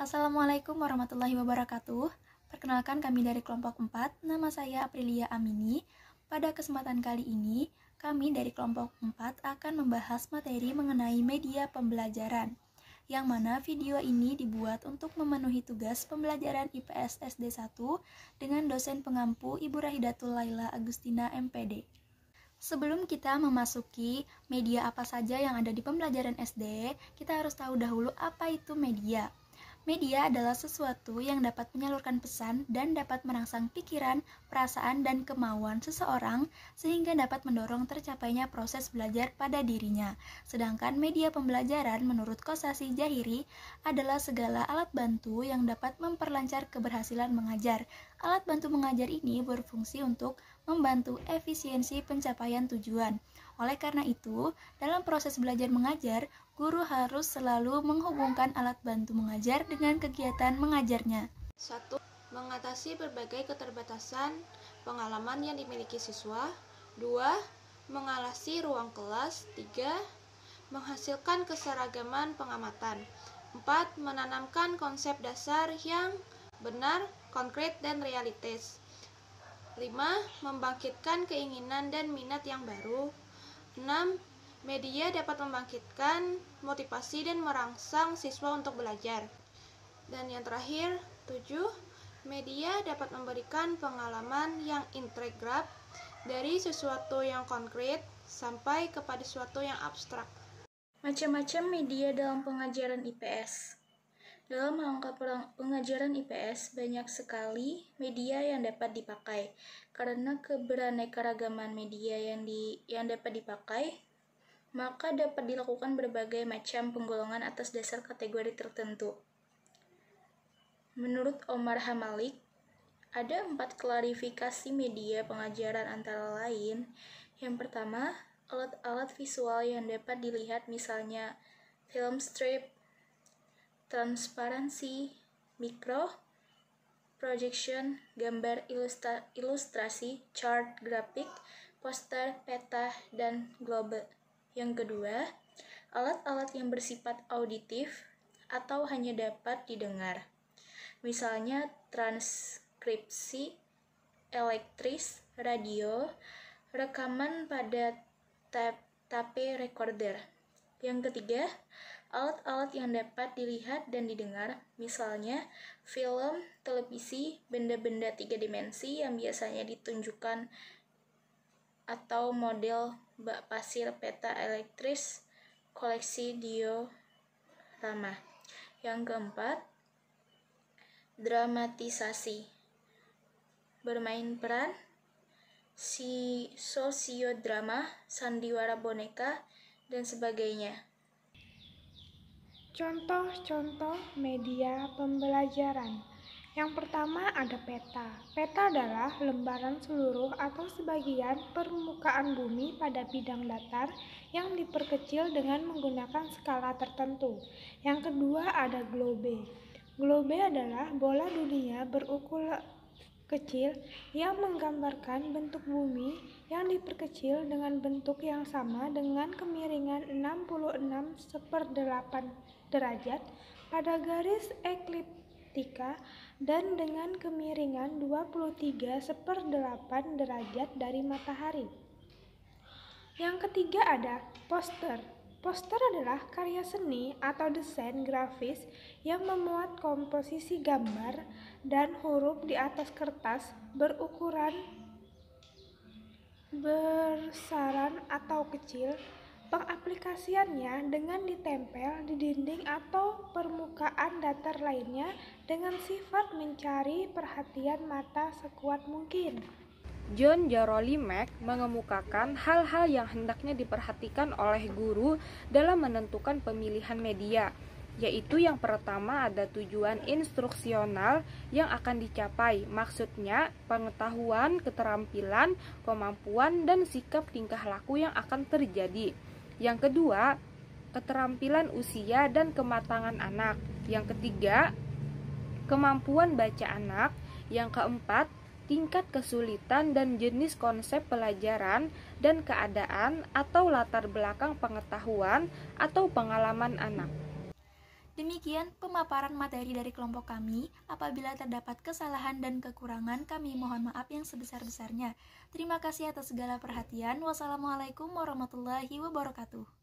Assalamualaikum warahmatullahi wabarakatuh. Perkenalkan kami dari kelompok 4, nama saya Aprilia Amini. Pada kesempatan kali ini, kami dari kelompok 4 akan membahas materi mengenai media pembelajaran, yang mana video ini dibuat untuk memenuhi tugas pembelajaran IPS SD 1 dengan dosen pengampu Ibu Rahidatul Laila Agustina MPD. Sebelum kita memasuki media apa saja yang ada di pembelajaran SD, kita harus tahu dahulu apa itu media. Media adalah sesuatu yang dapat menyalurkan pesan dan dapat merangsang pikiran, perasaan, dan kemauan seseorang sehingga dapat mendorong tercapainya proses belajar pada dirinya. Sedangkan media pembelajaran menurut Kosasih Jahiri adalah segala alat bantu yang dapat memperlancar keberhasilan mengajar. Alat bantu mengajar ini berfungsi untuk membantu efisiensi pencapaian tujuan. Oleh karena itu, dalam proses belajar mengajar, guru harus selalu menghubungkan alat bantu mengajar dengan kegiatan mengajarnya. 1. Mengatasi berbagai keterbatasan pengalaman yang dimiliki siswa. 2. Mengawasi ruang kelas. 3. Menghasilkan keseragaman pengamatan. 4. Menanamkan konsep dasar yang benar, konkret, dan realistis. 5. Membangkitkan keinginan dan minat yang baru. 6. Media dapat membangkitkan motivasi dan merangsang siswa untuk belajar. Dan yang terakhir, 7. Media dapat memberikan pengalaman yang integral dari sesuatu yang konkret sampai kepada sesuatu yang abstrak. Macam-macam media dalam pengajaran IPS. Dalam rangka pengajaran IPS, banyak sekali media yang dapat dipakai. Karena keberaneka-ragaman media yang dapat dipakai, maka dapat dilakukan berbagai macam penggolongan atas dasar kategori tertentu. Menurut Omar Hamalik, ada 4 klasifikasi media pengajaran antara lain. Yang pertama, alat-alat visual yang dapat dilihat, misalnya film strip, transparansi, mikro, projection, gambar ilustrasi, chart, grafik, poster, peta, dan globe. Yang kedua, alat-alat yang bersifat auditif atau hanya dapat didengar, misalnya transkripsi, elektris, radio, rekaman pada tape recorder. Yang ketiga, alat-alat yang dapat dilihat dan didengar, misalnya film, televisi, benda-benda 3 dimensi yang biasanya ditunjukkan atau model bak pasir, peta elektris, koleksi diorama. Yang keempat, dramatisasi, bermain peran, sosiodrama, sandiwara boneka, dan sebagainya. Contoh-contoh media pembelajaran. Yang pertama ada peta. Peta adalah lembaran seluruh atau sebagian permukaan bumi pada bidang datar yang diperkecil dengan menggunakan skala tertentu. Yang kedua ada globe. Globe adalah bola dunia berukur kecil yang menggambarkan bentuk bumi yang diperkecil dengan bentuk yang sama dengan kemiringan 66/8 derajat pada garis ekliptika dan dengan kemiringan 23/8 derajat dari matahari. Yang ketiga ada poster. Poster adalah karya seni atau desain grafis yang memuat komposisi gambar dan huruf di atas kertas berukuran besaran atau kecil. Pengaplikasiannya dengan ditempel di dinding atau permukaan datar lainnya dengan sifat mencari perhatian mata sekuat mungkin. John Jaroli Mack mengemukakan hal-hal yang hendaknya diperhatikan oleh guru dalam menentukan pemilihan media, yaitu yang pertama ada tujuan instruksional yang akan dicapai, maksudnya pengetahuan, keterampilan, kemampuan, dan sikap tingkah laku yang akan terjadi. Yang kedua, keterampilan usia dan kematangan anak. Yang ketiga, kemampuan baca anak. Yang keempat, tingkat kesulitan dan jenis konsep pelajaran dan keadaan atau latar belakang pengetahuan atau pengalaman anak. Demikian pemaparan materi dari kelompok kami. Apabila terdapat kesalahan dan kekurangan, kami mohon maaf yang sebesar-besarnya. Terima kasih atas segala perhatian. Wassalamualaikum warahmatullahi wabarakatuh.